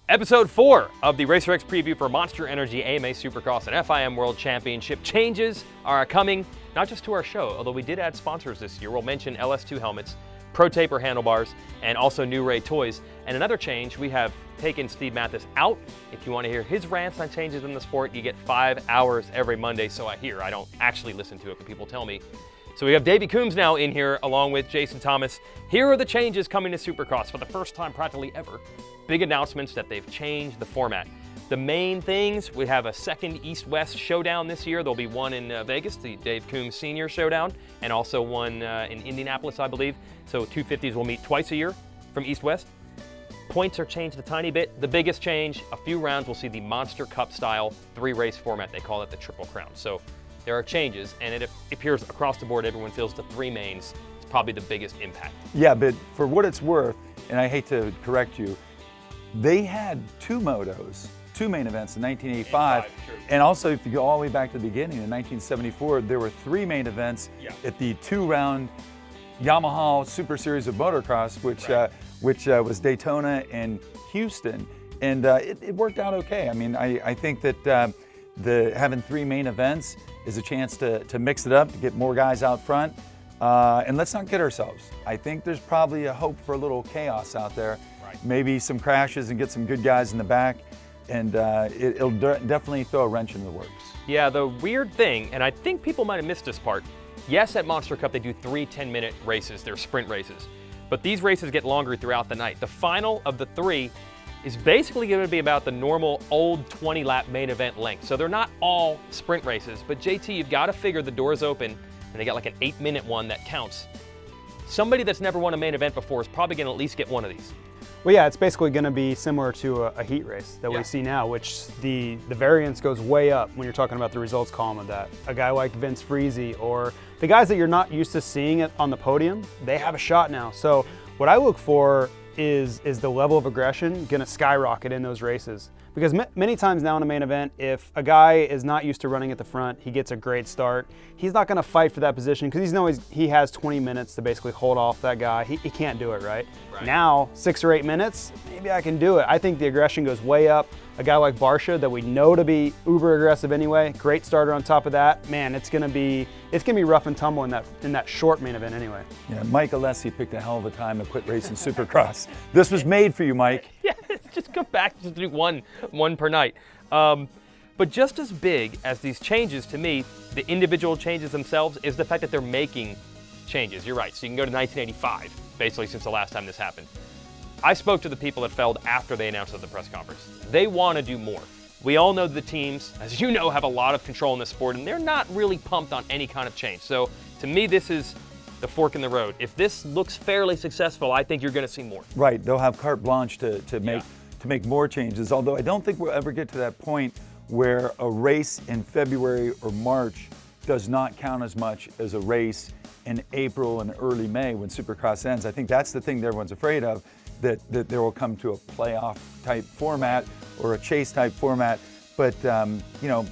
Episode 4 of the Racer X preview for Monster Energy AMA Supercross and FIM World Championship. Changes are coming, not just to our show, although we did add sponsors this year. We'll mention LS2 helmets, Pro Taper handlebars, and also New Ray toys. And another change, we have taken Steve Matthes out. If you want to hear his rants on changes in the sport, you get 5 hours every Monday, so I hear. I don't actually listen to it, but people tell me. So we have Davey Coombs now in here, along with Jason Thomas. Here are the changes coming to Supercross for the first time practically ever. Big announcements that they've changed the format. The main things, we have a second East-West showdown this year. There'll be one in Vegas, the Dave Coombs Senior Showdown, and also one in Indianapolis, I believe. So 250s will meet twice a year from East-West. Points are changed a tiny bit. The biggest change, a few rounds, we'll see the Monster Cup style 3-race format. They call it the Triple Crown. So there are changes, and it appears across the board, everyone feels the 3 mains is probably the biggest impact. Yeah, but for what it's worth, and I hate to correct you, they had 2 motos, 2 main events in 1985, and also if you go all the way back to the beginning, in 1974, there were 3 main events at the 2-round Yamaha Super Series of Motocross, which was Daytona and Houston, and it worked out okay. I mean, I think that having 3 main events is a chance to mix it up, to get more guys out front, and let's not kid ourselves. I think there's probably a hope for a little chaos out there. Maybe some crashes and get some good guys in the back, and it'll definitely throw a wrench into the works. Yeah, the weird thing, and I think people might have missed this part, yes, at Monster Cup they do 3 10-minute races, they're sprint races, but these races get longer throughout the night. The final of the 3 is basically going to be about the normal old 20-lap main event length, so they're not all sprint races, but JT, you've got to figure the doors open, and they got like an 8-minute one that counts. Somebody that's never won a main event before is probably going to at least get one of these. Well, yeah, it's basically going to be similar to a heat race that we see now, which the variance goes way up when you're talking about the results column of that. A guy like Vince Friese or the guys that you're not used to seeing it on the podium, they have a shot now. So what I look for is the level of aggression going to skyrocket in those races. Because many times now in a main event, if a guy is not used to running at the front, he gets a great start, he's not going to fight for that position because he has 20 minutes to basically hold off that guy. He can't do it, right? Now, 6 or 8 minutes, maybe I can do it. I think the aggression goes way up. A guy like Barsha that we know to be uber aggressive anyway, great starter on top of that. Man, it's gonna be rough and tumble in that short main event anyway. Yeah, Mike Alessi picked a hell of a time to quit racing Supercross. This was made for you, Mike. Yeah, just come back to do one per night. But just as big as these changes to me, the individual changes themselves, is the fact that they're making changes. You're right, so you can go to 1985, basically since the last time this happened. I spoke to the people at Feld after they announced at the press conference. They want to do more. We all know the teams, as you know, have a lot of control in this sport, and they're not really pumped on any kind of change. So to me, this is the fork in the road. If this looks fairly successful, I think you're going to see more. Right, they'll have carte blanche to make more changes, although I don't think we'll ever get to that point where a race in February or March does not count as much as a race in April and early May when Supercross ends. I think that's the thing that everyone's afraid of, that there will come to a playoff type format or a chase type format, but you know,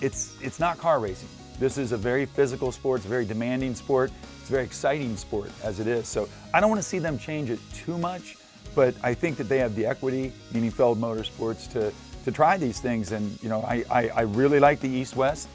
it's not car racing. This is a very physical sport, it's a very demanding sport, it's a very exciting sport as it is. So I don't want to see them change it too much, but I think that they have the equity, meaning Feld Motorsports, to try these things. And you know, I really like the East-West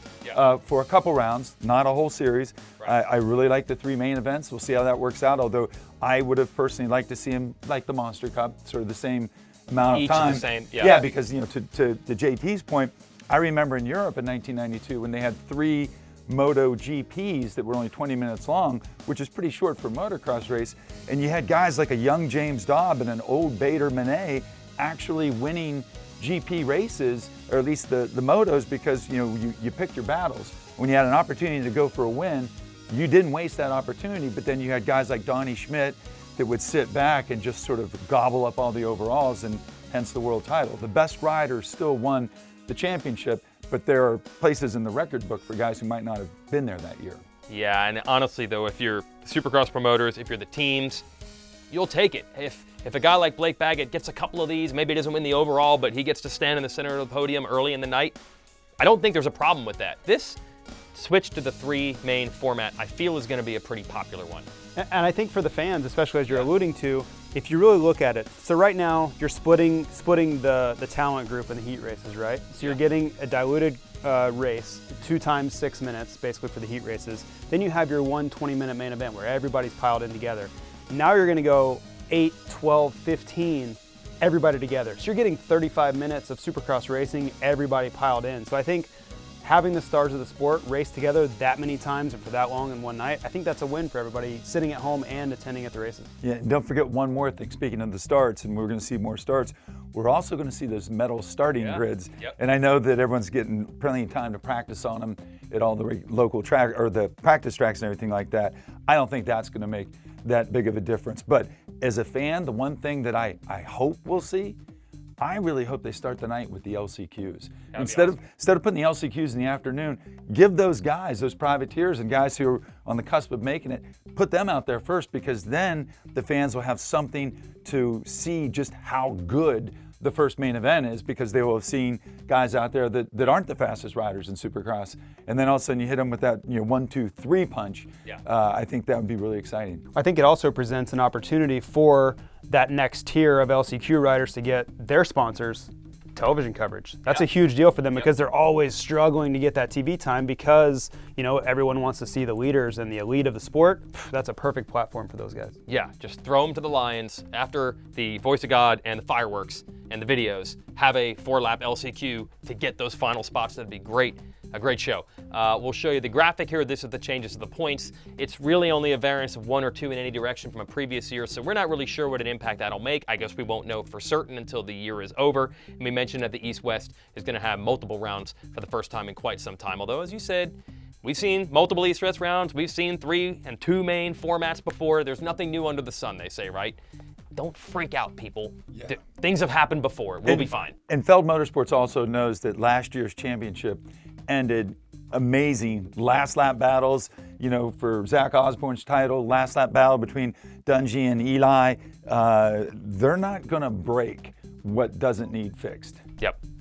for a couple rounds, not a whole series. Right. I really like the 3 main events. We'll see how that works out, although I would have personally liked to see them like the Monster Cup, sort of the same amount of time. The same, yeah, because you know, to JT's point, I remember in Europe in 1992 when they had 3 Moto GPs that were only 20 minutes long, which is pretty short for a motocross race, and you had guys like a young James Dobb and an old Bader Mahey actually winning GP races, or at least the motos, because you know you picked your battles. When you had an opportunity to go for a win, you didn't waste that opportunity, but then you had guys like Donnie Schmidt that would sit back and just sort of gobble up all the overalls, and hence the world title. The best rider still won the championship, but there are places in the record book for guys who might not have been there that year. Yeah, and honestly though, if you're Supercross promoters, if you're the teams, you'll take it. If a guy like Blake Baggett gets a couple of these, maybe he doesn't win the overall, but he gets to stand in the center of the podium early in the night, I don't think there's a problem with that. This switch to the 3 main format, I feel is going to be a pretty popular one. And I think for the fans, especially as you're alluding to, if you really look at it, so right now you're splitting the talent group in the heat races, right? So you're getting a diluted race, 2 times 6 minutes, basically for the heat races. Then you have your 1 20-minute main event where everybody's piled in together. Now you're going to go 8, 12, 15, everybody together. So you're getting 35 minutes of Supercross racing, everybody piled in. So I think having the stars of the sport race together that many times and for that long in one night, I think that's a win for everybody sitting at home and attending at the races. Yeah, and don't forget one more thing. Speaking of the starts, and we're going to see more starts, we're also going to see those metal starting grids. Yep. And I know that everyone's getting plenty of time to practice on them at all the local track or the practice tracks and everything like that. I don't think that's going to make that big of a difference. But as a fan, the one thing that I hope we'll see, I really hope they start the night with the LCQs. Instead of putting the LCQs in the afternoon, give those guys, those privateers and guys who are on the cusp of making it, put them out there first, because then the fans will have something to see just how good the first main event is, because they will have seen guys out there that aren't the fastest riders in Supercross. And then all of a sudden you hit them with that 1, 2, 3 punch. I think that would be really exciting. I think it also presents an opportunity for that next tier of LCQ riders to get their sponsors television coverage. That's a huge deal for them because they're always struggling to get that TV time because, everyone wants to see the leaders and the elite of the sport. That's a perfect platform for those guys. Yeah, just throw them to the lions after the Voice of God and the fireworks and the videos. Have a 4-lap LCQ to get those final spots. That'd be great. A great show. We'll show you the graphic here. This is the changes to the points. It's really only a variance of 1 or 2 in any direction from a previous year, so we're not really sure what an impact that'll make. I guess we won't know for certain until the year is over. And we mentioned that the East-West is going to have multiple rounds for the first time in quite some time. Although, as you said, we've seen multiple East-West rounds. We've seen 3 and 2 main formats before. There's nothing new under the sun, they say, right? Don't freak out, people. Yeah. Things have happened before. We'll be fine. And Feld Motorsports also knows that last year's championship ended amazing last lap battles, for Zach Osborne's title, last lap battle between Dungey and Eli. They're not going to break what doesn't need fixed.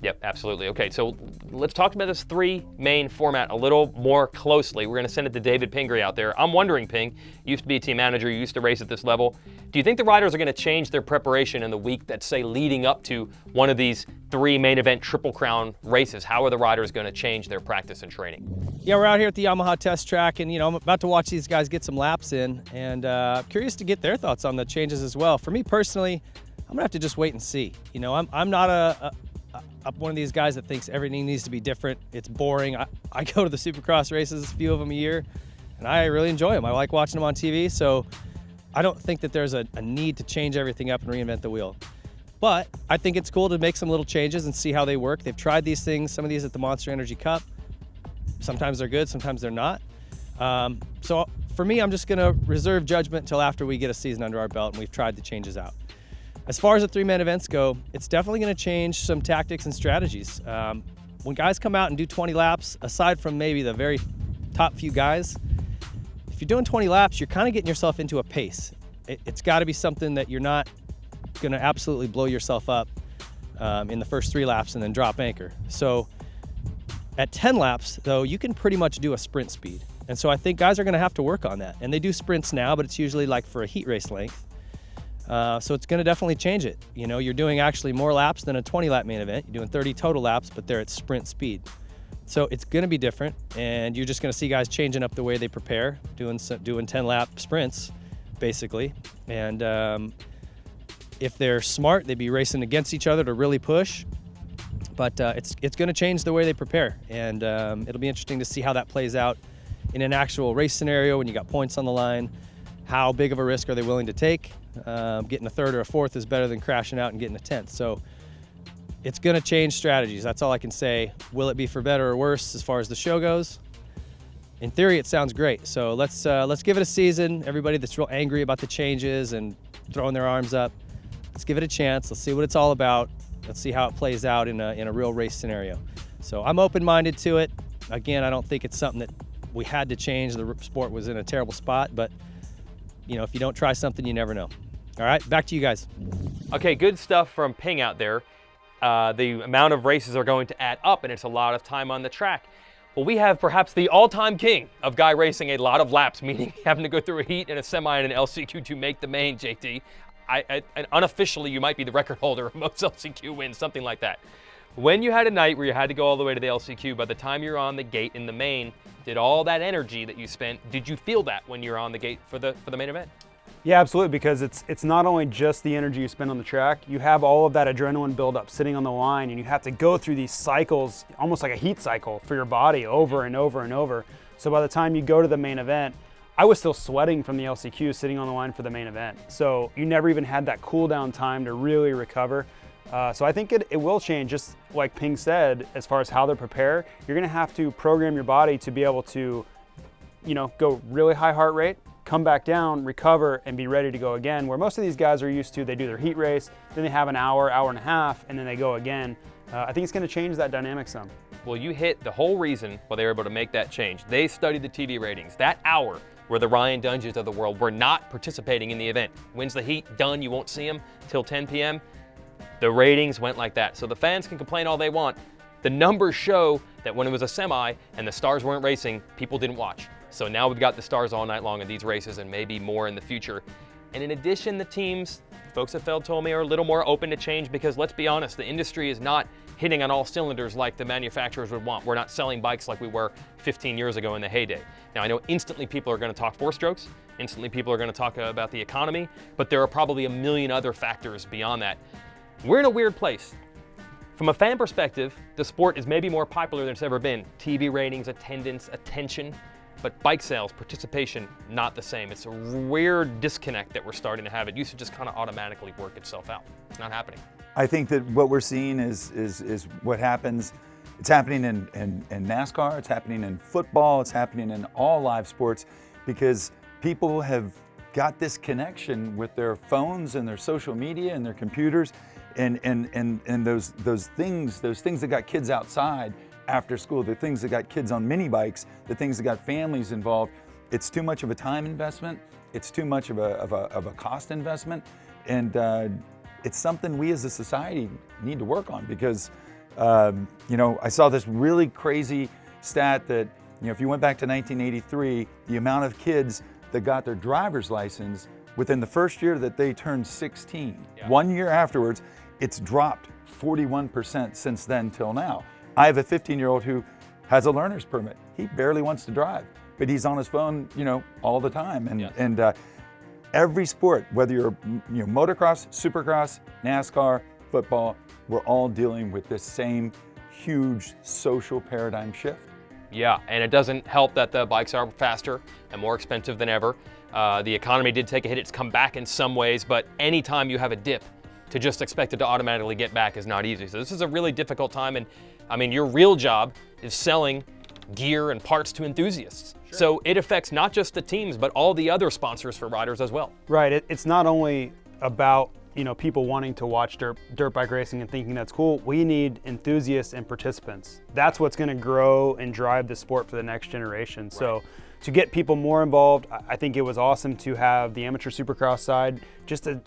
Yep, absolutely. Okay, so let's talk about this 3 main format a little more closely. We're going to send it to David Pingree out there. I'm wondering, Ping, you used to be a team manager, you used to race at this level. Do you think the riders are going to change their preparation in the week that's, say, leading up to one of these 3 main event Triple Crown races? How are the riders going to change their practice and training? Yeah, we're out here at the Yamaha test track, and I'm about to watch these guys get some laps in, and curious to get their thoughts on the changes as well. For me personally, I'm gonna have to just wait and see. I'm not one of these guys that thinks everything needs to be different. It's boring. I go to the Supercross races, a few of them a year, and I really enjoy them. I like watching them on TV, so I don't think that there's a need to change everything up and reinvent the wheel. But I think it's cool to make some little changes and see how they work. They've tried these things, some of these at the Monster Energy Cup. Sometimes they're good, sometimes they're not. So for me, I'm just gonna reserve judgment until after we get a season under our belt and we've tried the changes out. As far as the 3-man events go, it's definitely going to change some tactics and strategies. When guys come out and do 20 laps, aside from maybe the very top few guys, if you're doing 20 laps, you're kind of getting yourself into a pace. It's got to be something that you're not going to absolutely blow yourself up in the first 3 laps and then drop anchor. So at 10 laps, though, you can pretty much do a sprint speed. And so I think guys are going to have to work on that. And they do sprints now, but it's usually like for a heat race length. So it's going to definitely change it. You're doing actually more laps than a 20-lap main event. You're doing 30 total laps, but they're at sprint speed. So it's going to be different, and you're just going to see guys changing up the way they prepare, doing 10-lap sprints, basically. And if they're smart, they'd be racing against each other to really push. But it's going to change the way they prepare, and it'll be interesting to see how that plays out in an actual race scenario when you got points on the line. How big of a risk are they willing to take? Getting a 3rd or a 4th is better than crashing out and getting a 10th. So it's going to change strategies. That's all I can say. Will it be for better or worse as far as the show goes? In theory, it sounds great. So let's give it a season. Everybody that's real angry about the changes and throwing their arms up, let's give it a chance. Let's see what it's all about. Let's see how it plays out in a real race scenario. So I'm open-minded to it. Again, I don't think it's something that we had to change. The sport was in a terrible spot, but if you don't try something, you never know. All right, back to you guys. Okay, good stuff from Ping out there. The amount of races are going to add up, and it's a lot of time on the track. Well, we have perhaps the all-time king of guy racing a lot of laps, meaning having to go through a heat and a semi and an LCQ to make the main, JT. And unofficially, you might be the record holder of most LCQ wins, something like that. When you had a night where you had to go all the way to the LCQ, by the time you're on the gate in the main, did all that energy that you spent, did you feel that when you're on the gate for the main event? Yeah, absolutely, because it's not only just the energy you spend on the track, you have all of that adrenaline buildup sitting on the line, and you have to go through these cycles, almost like a heat cycle for your body over and over and over. So by the time you go to the main event, I was still sweating from the LCQ sitting on the line for the main event. So you never even had that cool down time to really recover. So I think it will change, just like Ping said, as far as how they prepare. You're gonna have to program your body to be able to, go really high heart rate, come back down, recover, and be ready to go again. Where most of these guys are used to, they do their heat race, then they have an hour, hour and a half, and then they go again. I think it's gonna change that dynamic some. Well, you hit the whole reason why they were able to make that change. They studied the TV ratings. That hour where the Ryan Dunges of the world were not participating in the event. Wins the heat, done, you won't see them till 10 p.m. The ratings went like that. So the fans can complain all they want. The numbers show that when it was a semi and the stars weren't racing, people didn't watch. So now we've got the stars all night long in these races and maybe more in the future. And in addition, the teams, folks at Feld told me, are a little more open to change because let's be honest, the industry is not hitting on all cylinders like the manufacturers would want. We're not selling bikes like we were 15 years ago in the heyday. Now I know instantly people are going to talk four-strokes, instantly people are going to talk about the economy, but there are probably a million other factors beyond that. We're in a weird place. From a fan perspective, the sport is maybe more popular than it's ever been. TV ratings, attendance, attention, but bike sales, participation, not the same. It's a weird disconnect that we're starting to have. It used to just kind of automatically work itself out. It's not happening. I think that what we're seeing is what happens. It's happening in NASCAR, it's happening in football, it's happening in all live sports because people have got this connection with their phones and their social media and their computers and those things that got kids outside after school, the things that got kids on mini bikes, the things that got families involved. It's too much of a time investment. It's too much of a cost investment. And it's something we as a society need to work on because, I saw this really crazy stat that, if you went back to 1983, the amount of kids that got their driver's license within the first year that they turned 16. Yeah. 1 year afterwards, it's dropped 41% since then till now. I have a 15-year-old who has a learner's permit. He barely wants to drive, but he's on his phone, all the time. And, yes. and every sport, whether you're motocross, supercross, NASCAR, football, we're all dealing with this same huge social paradigm shift. Yeah, and it doesn't help that the bikes are faster and more expensive than ever. The economy did take a hit. It's come back in some ways, but anytime you have a dip, to just expect it to automatically get back is not easy. So this is a really difficult time, and your real job is selling gear and parts to enthusiasts. Sure. So it affects not just the teams, but all the other sponsors for riders as well. Right, it's not only about people wanting to watch dirt bike racing and thinking that's cool. We need enthusiasts and participants. That's what's going to grow and drive the sport for the next generation. Right. So to get people more involved, I think it was awesome to have the amateur supercross side. Just to,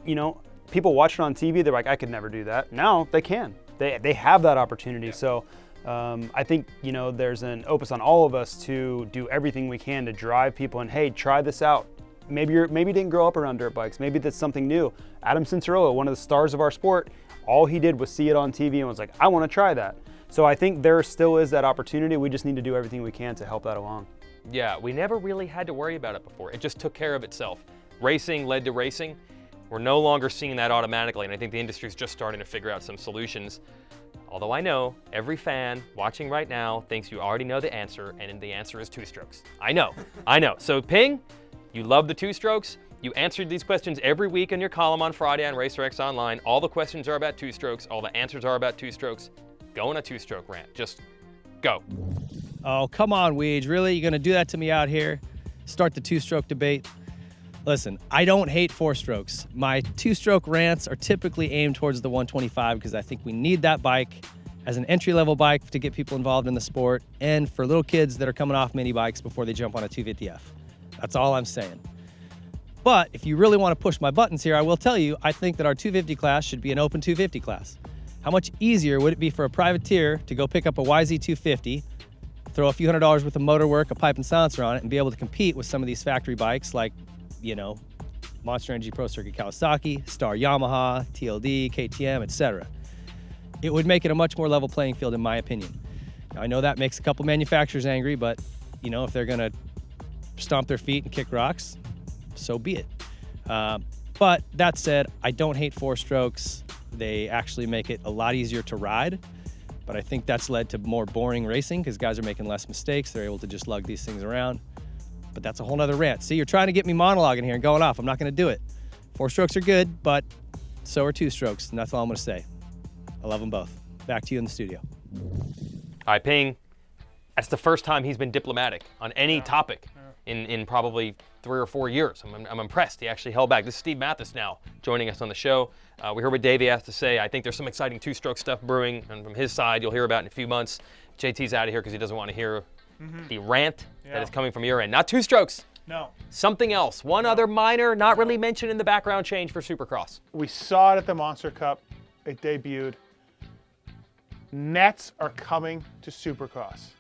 people watch it on TV, they're like, I could never do that. Now they can. They have that opportunity. Yeah. So I think, there's an opus on all of us to do everything we can to drive people and, hey, try this out. Maybe you didn't grow up around dirt bikes. Maybe that's something new. Adam Cincerillo, one of the stars of our sport, all he did was see it on TV and was like, I want to try that. So I think there still is that opportunity. We just need to do everything we can to help that along. Yeah, we never really had to worry about it before. It just took care of itself. Racing led to racing. We're no longer seeing that automatically, and I think the industry is just starting to figure out some solutions. Although I know every fan watching right now thinks you already know the answer, and the answer is two-strokes. I know. So Ping, you love the two-strokes. You answered these questions every week in your column on Friday on RacerX Online. All the questions are about two-strokes. All the answers are about two-strokes. Go on a two-stroke rant. Just go. Oh, come on, Weege. Really? You're going to do that to me out here? Start the two-stroke debate? Listen, I don't hate four-strokes. My two-stroke rants are typically aimed towards the 125 because I think we need that bike as an entry-level bike to get people involved in the sport and for little kids that are coming off mini bikes before they jump on a 250F. That's all I'm saying. But if you really want to push my buttons here, I will tell you, I think that our 250 class should be an open 250 class. How much easier would it be for a privateer to go pick up a YZ250, throw a few $100s worth of motor work, a pipe and silencer on it, and be able to compete with some of these factory bikes like, you know, Monster Energy Pro Circuit Kawasaki, Star Yamaha, TLD, KTM, etc. It would make it a much more level playing field, in my opinion. Now, I know that makes a couple manufacturers angry, but, you know, if they're going to stomp their feet and kick rocks, so be it. But that said, I don't hate 4-strokes. They actually make it a lot easier to ride, but I think that's led to more boring racing because guys are making less mistakes. They're able to just lug these things around. But that's a whole nother rant. See, you're trying to get me monologuing here and going off. I'm not going to do it. 4-strokes are good, but so are 2-strokes, and that's all I'm going to say. I love them both. Back to you in the studio. All right, Ping, that's the first time he's been diplomatic on any topic in probably 3 or 4 years. I'm impressed. He actually held back. This is Steve Matthes now joining us on the show. We heard what Davey has to say. I think there's some exciting 2-stroke stuff brewing, and from his side, you'll hear about in a few months. JT's out of here because he doesn't want to hear the rant that is coming from your end. Not 2-strokes. No. Something else. One other minor, not really mentioned in the background change for Supercross. We saw it at the Monster Cup. It debuted. Nets are coming to Supercross.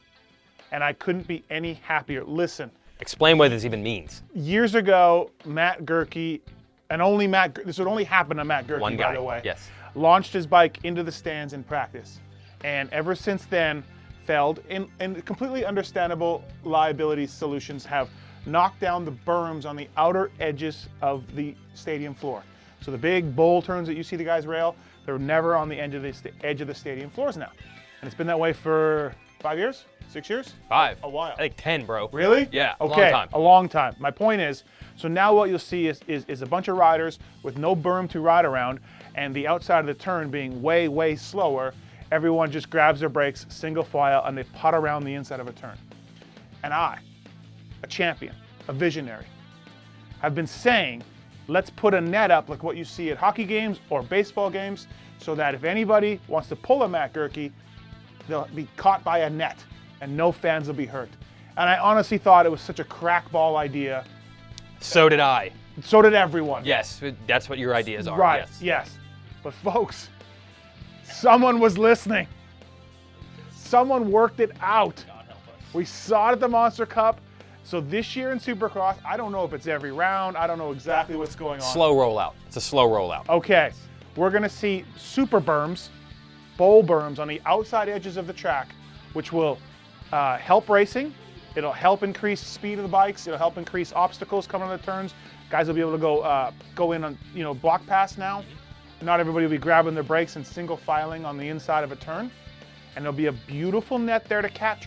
And I couldn't be any happier. Listen. Explain what this even means. Years ago, Matt Gerke, and only Matt, this would only happen to Matt Gerke, One guy, by the way, yes. launched his bike into the stands in practice. And ever since then, Feld, and completely understandable liability solutions, have knocked down the berms on the outer edges of the stadium floor. So the big bowl turns that you see the guys rail, they're never on the edge of the stadium floors now. And it's been that way for 5 years? 6 years? 5. A while. I think 10, bro. Really? Yeah, okay, long time. a long time. My point is, so now what you'll see is a bunch of riders with no berm to ride around, and the outside of the turn being way, way slower. Everyone just grabs their brakes, single file, and they putt around the inside of a turn. And I, a champion, a visionary, have been saying, let's put a net up like what you see at hockey games or baseball games, so that if anybody wants to pull a Matt Gerke, they'll be caught by a net and no fans will be hurt. And I honestly thought it was such a crackball idea. So did I. So did everyone. Yes, that's what your ideas are. Right, yes. But folks, someone was listening. Someone worked it out. God help us. We saw it at the Monster Cup. So this year in Supercross, I don't know if it's every round. I don't know exactly what's going on. Slow rollout. It's a slow rollout. Okay, we're gonna see super berms, bowl berms on the outside edges of the track, which will help racing. It'll help increase speed of the bikes. It'll help increase obstacles coming on the turns. Guys will be able to go in on block pass now. Not everybody will be grabbing their brakes and single filing on the inside of a turn. And there'll be a beautiful net there to catch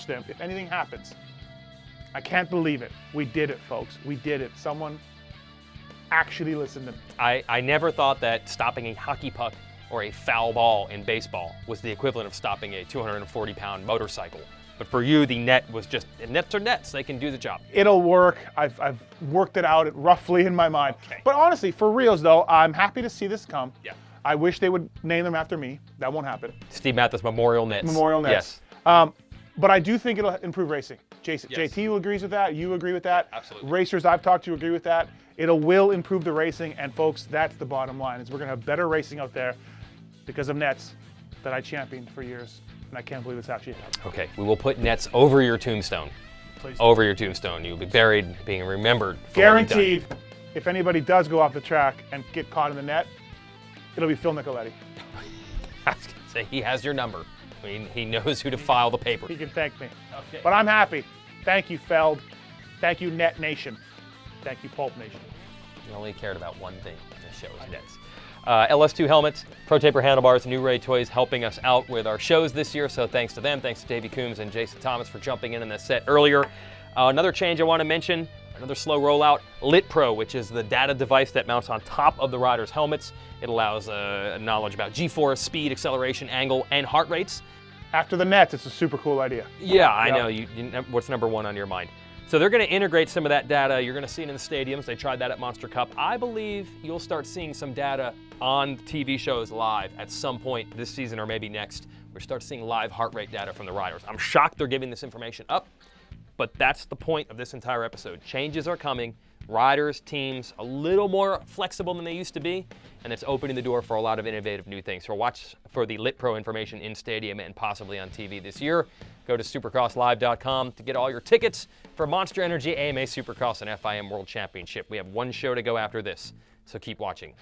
them if anything happens. I can't believe it. We did it, folks. We did it. Someone actually listened to me. I never thought that stopping a hockey puck or a foul ball in baseball was the equivalent of stopping a 240-pound motorcycle. But for you, the net was just, nets are nets. They can do the job. It'll work. I've worked it out roughly in my mind. Okay. But honestly, for reals though, I'm happy to see this come. Yeah. I wish they would name them after me. That won't happen. Steve Matthes Memorial Nets. Memorial Nets. Yes. But I do think it'll improve racing. Yes. JT agrees with that. You agree with that. Absolutely. Racers I've talked to agree with that. Will improve the racing. And folks, that's the bottom line, is we're going to have better racing out there because of nets that I championed for years. And I can't believe it's actually happening. Okay, we will put nets over your tombstone. Please. Over your tombstone. You'll be buried, being remembered. For what you've done. Guaranteed, if anybody does go off the track and get caught in the net, it'll be Phil Nicoletti. I was going to say, he has your number. I mean, he knows who to file the paper. He can thank me. Okay. But I'm happy. Thank you, Feld. Thank you, Net Nation. Thank you, Pulp Nation. You only cared about one thing in the show is nets. LS2 helmets, Pro Taper handlebars, New Ray Toys helping us out with our shows this year. So thanks to them. Thanks to Davey Coombs and Jason Thomas for jumping in the set earlier. Another change I want to mention, another slow rollout, Lit Pro, which is the data device that mounts on top of the rider's helmets. It allows knowledge about G-force, speed, acceleration, angle, and heart rates. After the nets, it's a super cool idea. Yeah, I know. What's number one on your mind? So they're going to integrate some of that data. You're going to see it in the stadiums. They tried that at Monster Cup. I believe you'll start seeing some data on TV shows live at some point this season or maybe next. We'll start seeing live heart rate data from the riders. I'm shocked they're giving this information up, but that's the point of this entire episode. Changes are coming. riders, teams, a little more flexible than they used to be, and it's opening the door for a lot of innovative new things. So watch for the Lit Pro information in stadium and possibly on TV this year. Go to supercrosslive.com to get all your tickets for Monster Energy AMA Supercross and FIM World Championship. We have one show to go after this, so keep watching.